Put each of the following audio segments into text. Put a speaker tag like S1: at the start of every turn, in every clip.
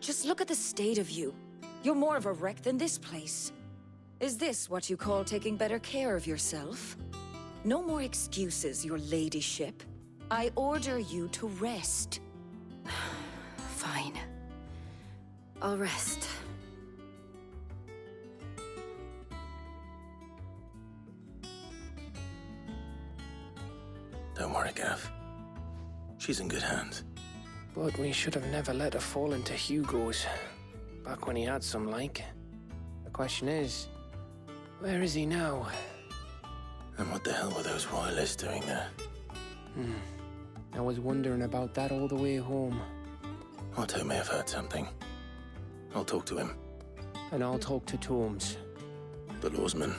S1: Just look at the state of you. You're more of a wreck than this place. Is this what you call taking better care of yourself? No more excuses, your ladyship. I order you to rest.
S2: Fine. I'll rest.
S3: Don't worry, Gav. She's in good hands.
S4: But we should have never let her fall into Hugo's. Back when he had some like. The question is, where is he now?
S3: And what the hell were those royalists doing there?
S4: I was wondering about that all the way home.
S3: Otto may have heard something. I'll talk to him.
S4: And I'll talk to Tomes.
S3: The lawsman?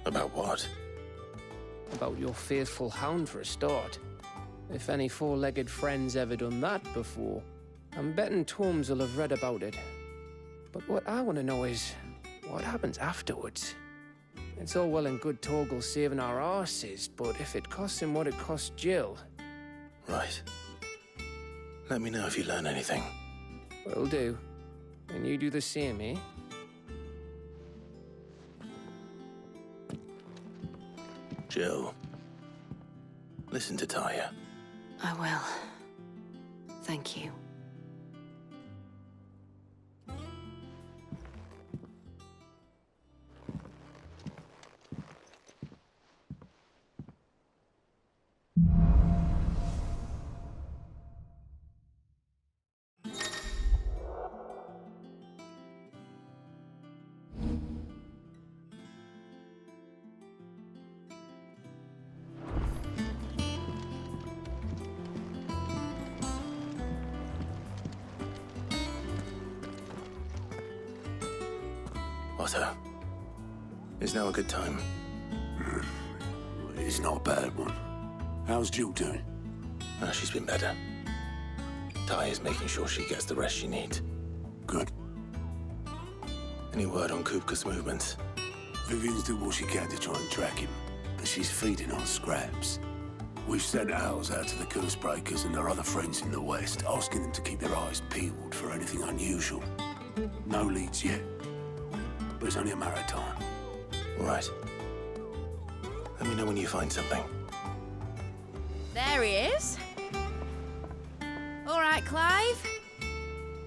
S3: About what?
S4: About your faithful hound for a start. If any four-legged friend's ever done that before, I'm betting Tomes will have read about it. But what I want to know is, what happens afterwards? It's all well and good Torgal saving our arses, but if it costs him what it cost Jill...
S3: Right. Let me know if you learn anything.
S4: Will do. And you do the same, eh?
S3: Jill, listen to Taya.
S2: I will. Thank you.
S3: Otto, is now a good time?
S5: It's not a bad one. How's Jill doing?
S3: She's been better. Taya's making sure she gets the rest she needs.
S5: Good.
S3: Any word on Kupka's movements?
S5: Vivian's doing what she can to try and track him, but she's feeding on scraps. We've sent ours out to the Cursebreakers and their other friends in the West, asking them to keep their eyes peeled for anything unusual. No leads yet. But it's only a matter of time.
S3: Right. Let me know when you find something.
S6: There he is. All right, Clive.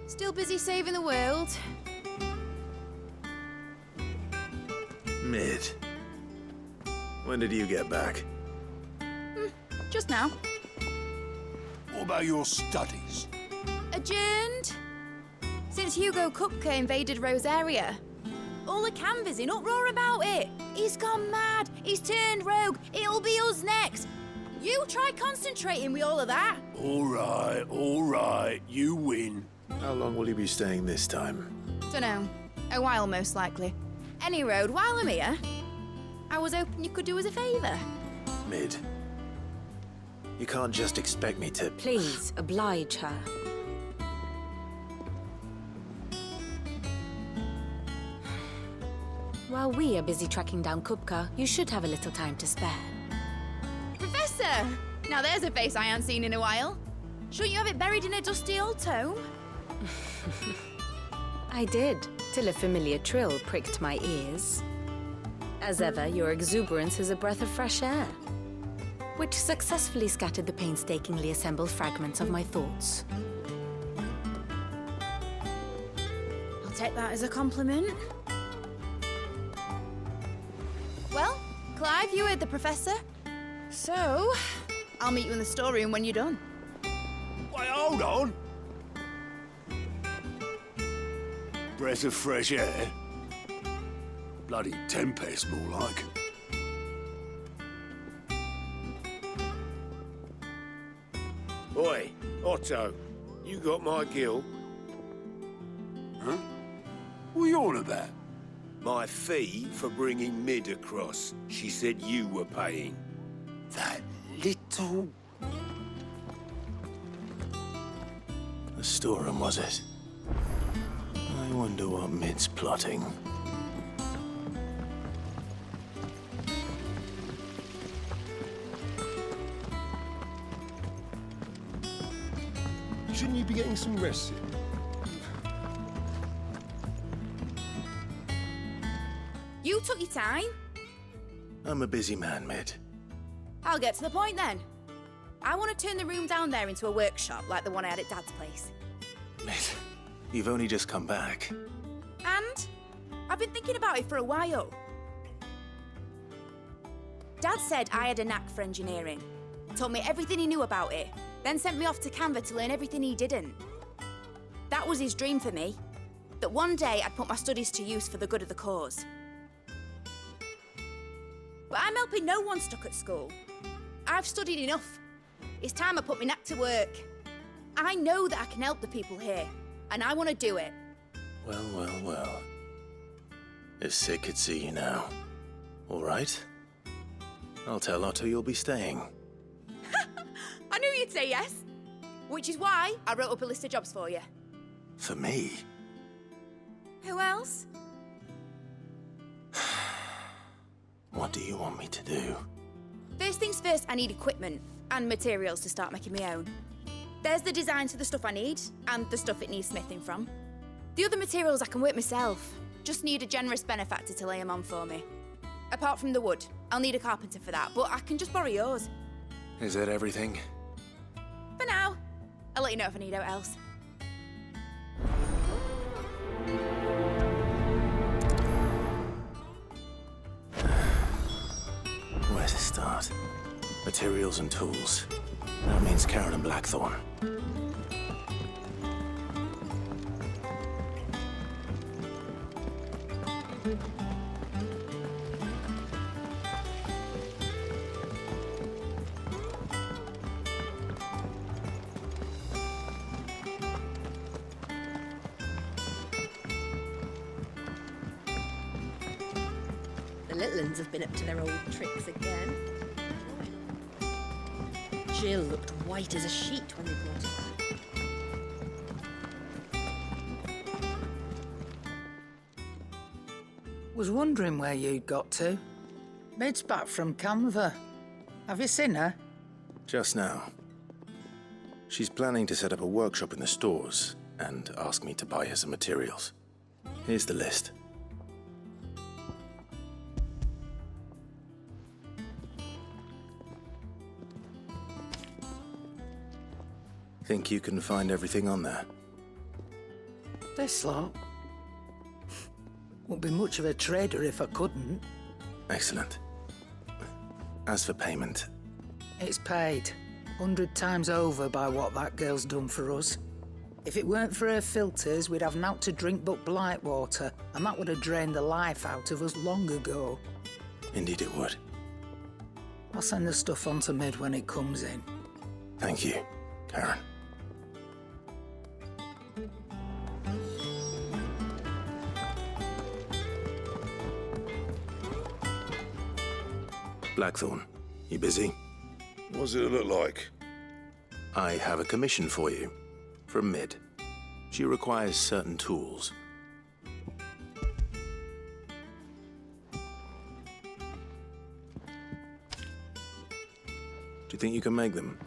S6: Still busy saving the world.
S3: Mid. When did you get back?
S6: Just now.
S5: What about your studies?
S6: Adjourned. Since Hugo Kupka invaded Rosaria. All the canvass in uproar about it. He's gone mad. He's turned rogue. It'll be us next. You try concentrating with all of that.
S5: All right. You win.
S3: How long will you be staying this time?
S6: Dunno. A while, most likely. Any road, while I'm here, I was hoping you could do us a favour.
S3: Mid. You can't just expect me to...
S2: Please, oblige her. While we are busy tracking down Kupka, you should have a little time to spare.
S6: Professor! Now there's a face I haven't seen in a while. Shouldn't you have it buried in a dusty old tome?
S2: I did, till a familiar trill pricked my ears. As ever, your exuberance is a breath of fresh air, which successfully scattered the painstakingly assembled fragments of my thoughts.
S6: I'll take that as a compliment. Well, Clive, you heard the professor. So, I'll meet you in the storeroom when you're done.
S5: Wait, hold on. Breath of fresh air. Bloody tempest, more like.
S7: Oi, Otto, you got my gill?
S5: Huh? What are you on about?
S7: My fee for bringing Mid across. She said you were paying.
S5: That little...
S3: The storeroom, was it? I wonder what Mid's plotting.
S8: Shouldn't you be getting some rest?
S6: You took your time.
S3: I'm a busy man, Mid.
S6: I'll get to the point then. I want to turn the room down there into a workshop like the one I had at Dad's place.
S3: Mid, you've only just come back.
S6: And I've been thinking about it for a while. Dad said I had a knack for engineering. Told me everything he knew about it, then sent me off to Canva to learn everything he didn't. That was his dream for me. That one day I'd put my studies to use for the good of the cause. But I'm helping no one stuck at school. I've studied enough. It's time I put my knack to work. I know that I can help the people here, and I want to do it.
S3: Well, well, well. If Sid could see you now. All right? I'll tell Otto you'll be staying.
S6: I knew you'd say yes. Which is why I wrote up a list of jobs for you.
S3: For me?
S6: Who else?
S3: What do you want me to do?
S6: First things first, I need equipment and materials to start making my own. There's the designs for the stuff I need and the stuff it needs smithing from. The other materials I can work myself. Just need a generous benefactor to lay them on for me. Apart from the wood, I'll need a carpenter for that, but I can just borrow yours.
S3: Is that everything?
S6: For now. I'll let you know if I need out else.
S3: Where to start? Materials and tools. That means Karen and Blackthorn.
S8: The little uns have been up to their old tricks again. Jill looked white as a sheet when they brought her back.
S9: Was wondering where you'd got to. Mid's back from Canva. Have you seen her?
S3: Just now. She's planning to set up a workshop in the stores and ask me to buy her some materials. Here's the list. Think you can find everything on there?
S9: This lot. Wouldn't be much of a trader if I couldn't.
S3: Excellent. As for payment...
S9: It's paid 100 times over by what that girl's done for us. If it weren't for her filters, we'd have naught to drink but blight water, and that would have drained the life out of us long ago.
S3: Indeed it would.
S9: I'll send the stuff on to Mid when it comes in.
S3: Thank you, Karen. Blackthorn, you busy?
S7: What's it look like?
S3: I have a commission for you. From Mid. She requires certain tools. Do you think you can make them?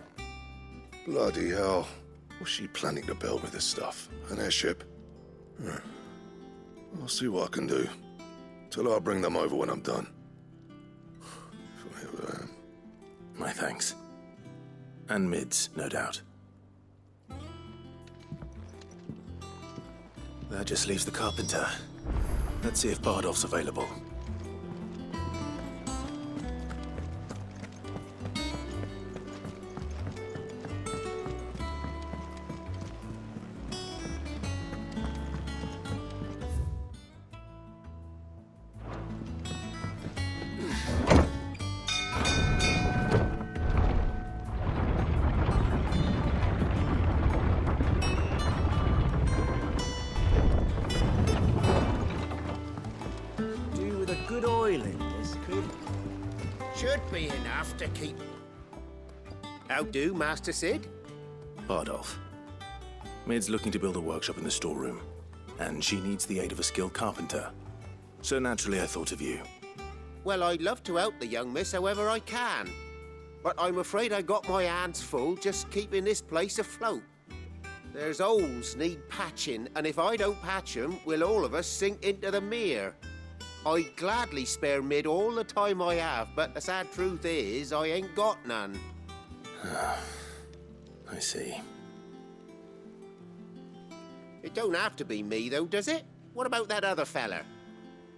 S7: Bloody hell. What's she planning to build with this stuff? An airship? I'll see what I can do. Tell her I'll bring them over when I'm done.
S3: My thanks. And Mid's, no doubt. That just leaves the carpenter. Let's see if Bardolph's available.
S10: Should be enough to keep... How do, Master Sid?
S3: Bardolph. Mid's looking to build a workshop in the storeroom, and she needs the aid of a skilled carpenter. So naturally I thought of you.
S10: Well, I'd love to help the young miss however I can. But I'm afraid I got my hands full just keeping this place afloat. There's holes need patching, and if I don't patch them, we'll all of us sink into the mere. I'd gladly spare Mid all the time I have, but the sad truth is, I ain't got none.
S3: I see.
S10: It don't have to be me, though, does it? What about that other fella?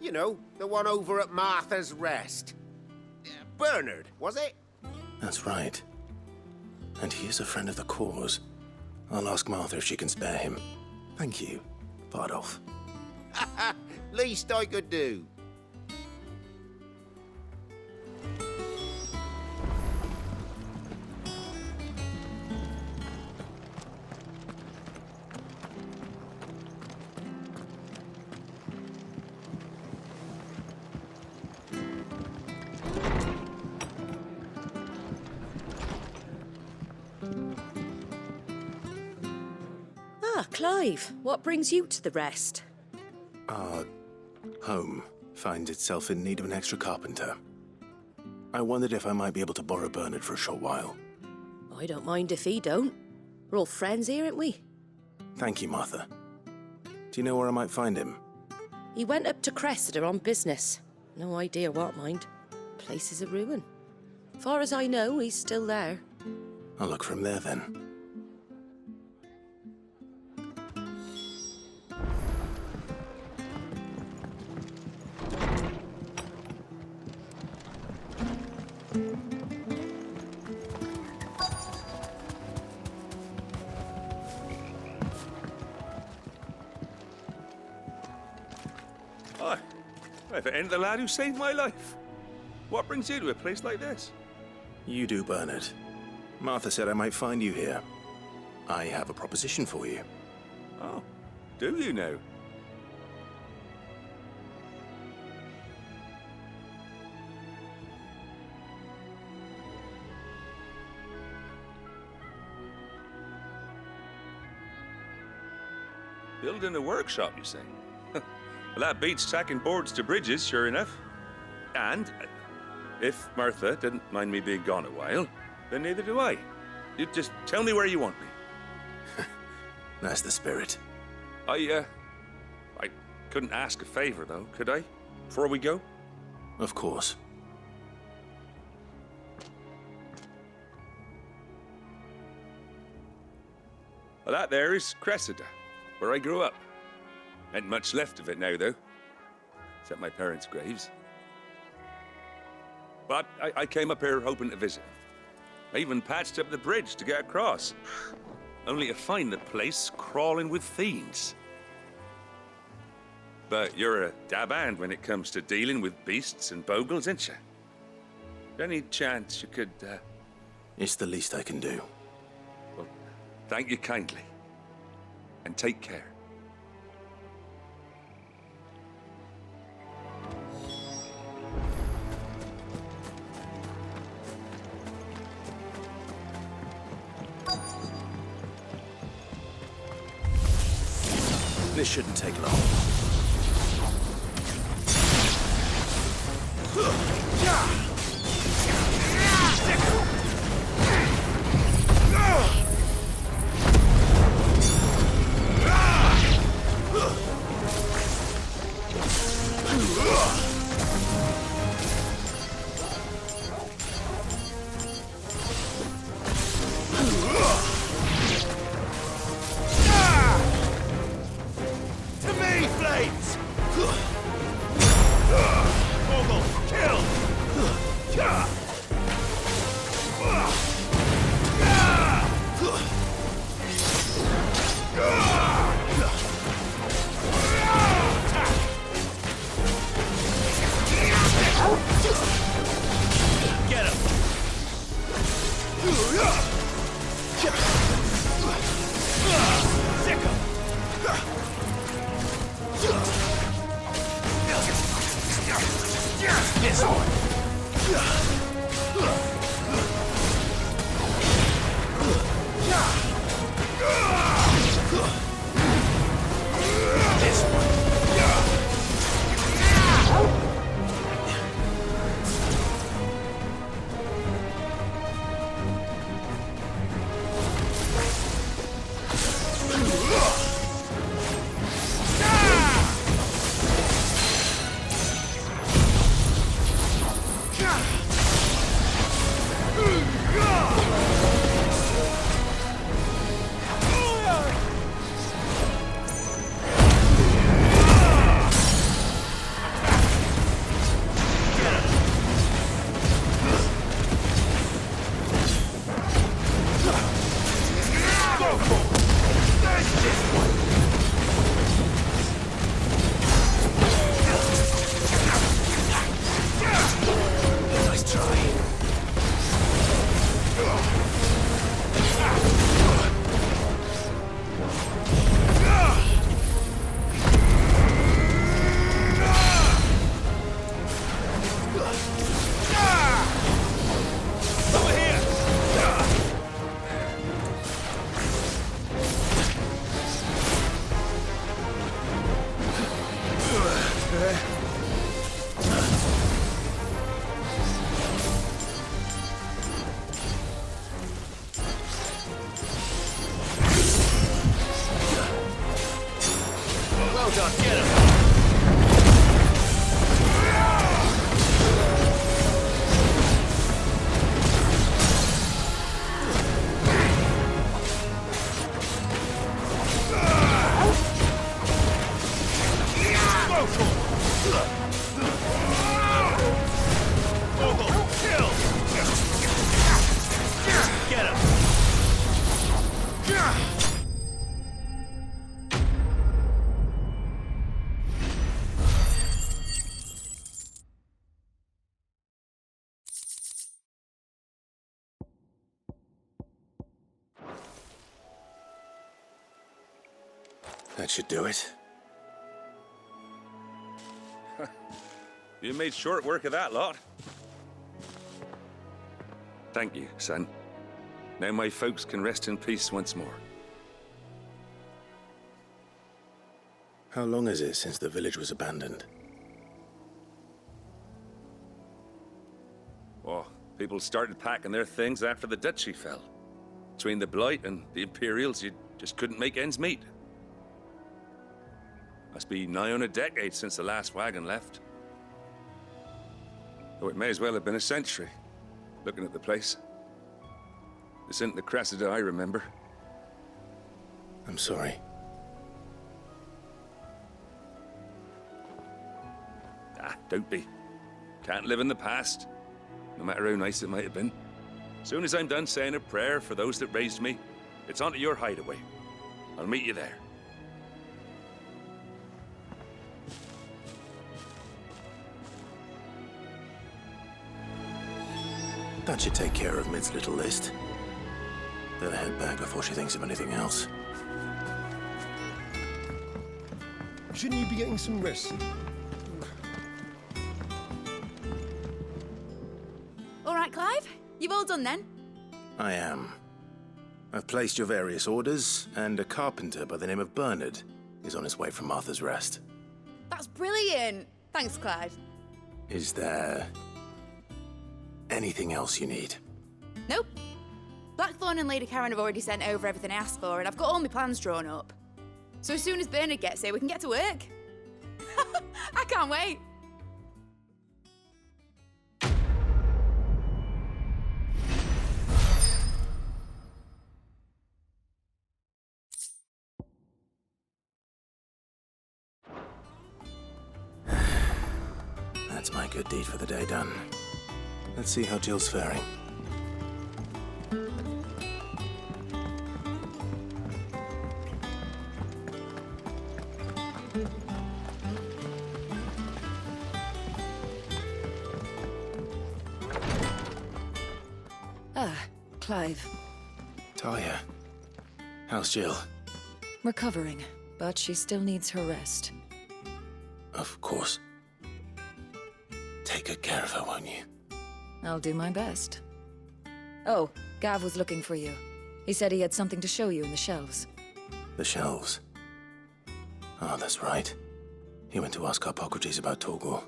S10: You know, the one over at Martha's Rest. Bernard, was it?
S3: That's right. And he is a friend of the cause. I'll ask Martha if she can spare him. Thank you, Bardolph.
S10: Least I could do.
S8: Clive, what brings you to the Rest?
S3: Our home finds itself in need of an extra carpenter. I wondered if I might be able to borrow Bernard for a short while.
S8: I don't mind if he don't. We're all friends here, aren't we?
S3: Thank you, Martha. Do you know where I might find him?
S8: He went up to Cressida on business. No idea what, mind. Place is a ruin. Far as I know, he's still there.
S3: I'll look for him there, then.
S11: If it ain't the lad who saved my life. What brings you to a place like this?
S3: You do, Bernard. Martha said I might find you here. I have a proposition for you.
S11: Oh, do you now? Building a workshop, you say? Well, that beats tacking boards to bridges, sure enough. And if Martha didn't mind me being gone a while, then neither do I. You just tell me where you want me.
S3: That's the spirit.
S11: I couldn't ask a favor, though, could I? Before we go?
S3: Of course.
S11: Well, that there is Cressida, where I grew up. Ain't much left of it now, though. Except my parents' graves. But I came up here hoping to visit. I even patched up the bridge to get across. Only to find the place crawling with fiends. But you're a dab hand when it comes to dealing with beasts and bogles, ain't you? Any chance you could,
S3: It's the least I can do.
S11: Well, thank you kindly. And take care.
S3: This shouldn't take long. That should do it.
S11: You made short work of that lot. Thank you, son. Now my folks can rest in peace once more.
S3: How long is it since the village was abandoned?
S11: Oh, people started packing their things after the duchy fell. Between the Blight and the Imperials, you just couldn't make ends meet. Must be nigh on a decade since the last wagon left. Though it may as well have been a century, looking at the place. This isn't the Cressida I remember.
S3: I'm sorry.
S11: Ah, don't be. Can't live in the past, no matter how nice it might have been. Soon as I'm done saying a prayer for those that raised me, it's on to your hideaway. I'll meet you there.
S3: That should take care of Mid's little list. Better head back before she thinks of anything else.
S7: Shouldn't you be getting some rest?
S6: All right, Clive. You've all done then?
S3: I am. I've placed your various orders, and a carpenter by the name of Bernard is on his way from Martha's Rest.
S6: That's brilliant. Thanks, Clive.
S3: Is there anything else you need?
S6: Nope. Blackthorn and Lady Karen have already sent over everything I asked for, and I've got all my plans drawn up. So as soon as Bernard gets here, we can get to work. I can't wait.
S3: That's my good deed for the day done. Let's see how Jill's faring.
S1: Ah, Clive.
S3: Talia, how's Jill?
S1: Recovering, but she still needs her rest.
S3: Of course. Take good care of her, won't you?
S1: I'll do my best. Oh, Gav was looking for you. He said he had something to show you in the shelves.
S3: The shelves. Ah, that's right. He went to ask Hippocrates about Torgor.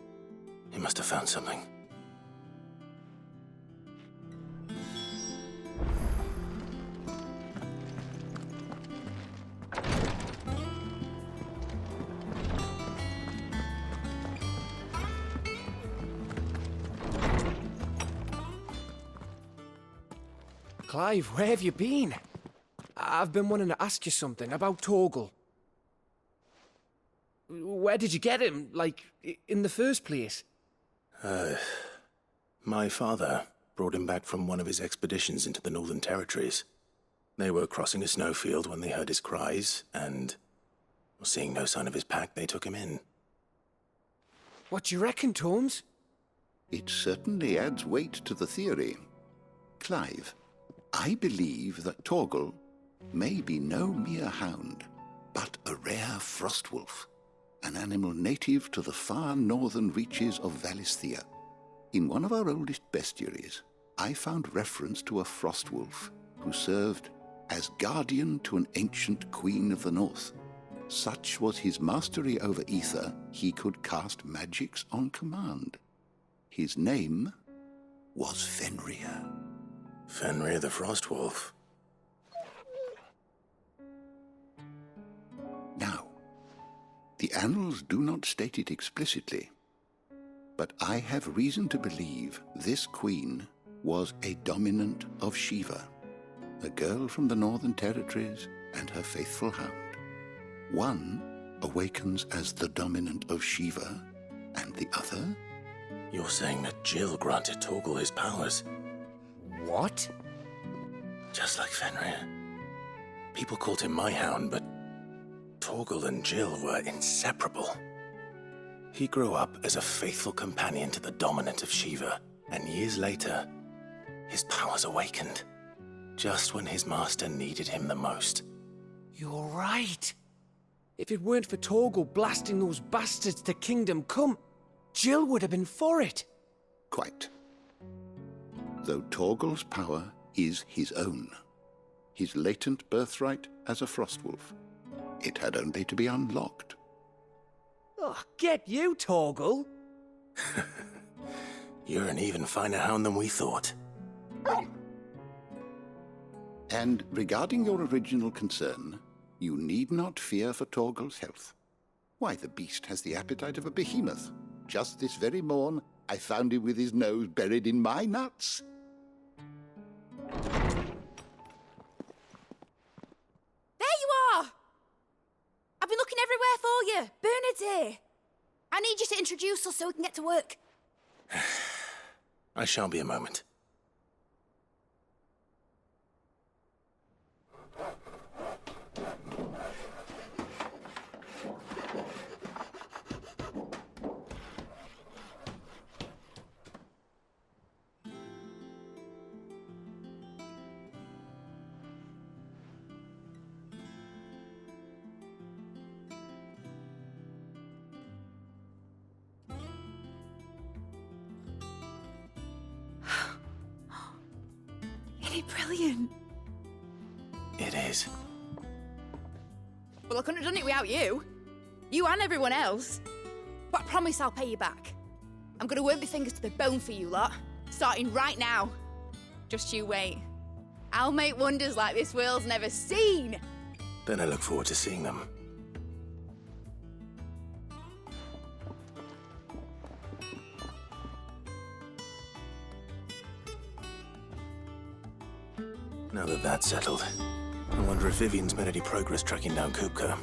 S3: He must have found something.
S4: Clive, where have you been? I've been wanting to ask you something about Torgor. Where did you get him, like, in the first place?
S3: My father brought him back from one of his expeditions into the Northern Territories. They were crossing a snowfield when they heard his cries, and seeing no sign of his pack, they took him in.
S4: What do you reckon, Torms?
S12: It certainly adds weight to the theory. Clive, I believe that Torgor may be no mere hound, but a rare frostwolf, an animal native to the far northern reaches of Valisthea. In one of our oldest bestiaries, I found reference to a frostwolf who served as guardian to an ancient queen of the north. Such was his mastery over ether, he could cast magics on command. His name was Fenrir.
S3: Fenrir the Frostwolf.
S12: Now, the annals do not state it explicitly, but I have reason to believe this queen was a dominant of Shiva, a girl from the Northern Territories and her faithful hound. One awakens as the dominant of Shiva, and the other?
S3: You're saying that Jill granted Torgor his powers?
S4: What?
S3: Just like Fenrir. People called him my hound, but Torgor and Jill were inseparable. He grew up as a faithful companion to the dominant of Shiva, and years later, his powers awakened, just when his master needed him the most.
S4: You're right. If it weren't for Torgal blasting those bastards to Kingdom Come, Jill would have been for it.
S12: Quite. Though Torgal's power is his own, his latent birthright as a Frostwolf, it had only to be unlocked.
S4: Oh, get you, Torgal!
S3: You're an even finer hound than we thought.
S12: And regarding your original concern, you need not fear for Torgal's health. Why, the beast has the appetite of a behemoth. Just this very morn, I found him with his nose buried in my nuts.
S6: There you are! I've been looking everywhere for you. Bernard's here. I need you to introduce us so we can get to work.
S3: I shan't be a moment.
S6: Brilliant.
S3: It is.
S6: Well, I couldn't have done it without you. You and everyone else. But I promise I'll pay you back. I'm gonna work my fingers to the bone for you lot. Starting right now. Just you wait. I'll make wonders like this world's never seen.
S3: Then I look forward to seeing them. Now that that's settled, I wonder if Vivian's made any progress tracking down Kupka.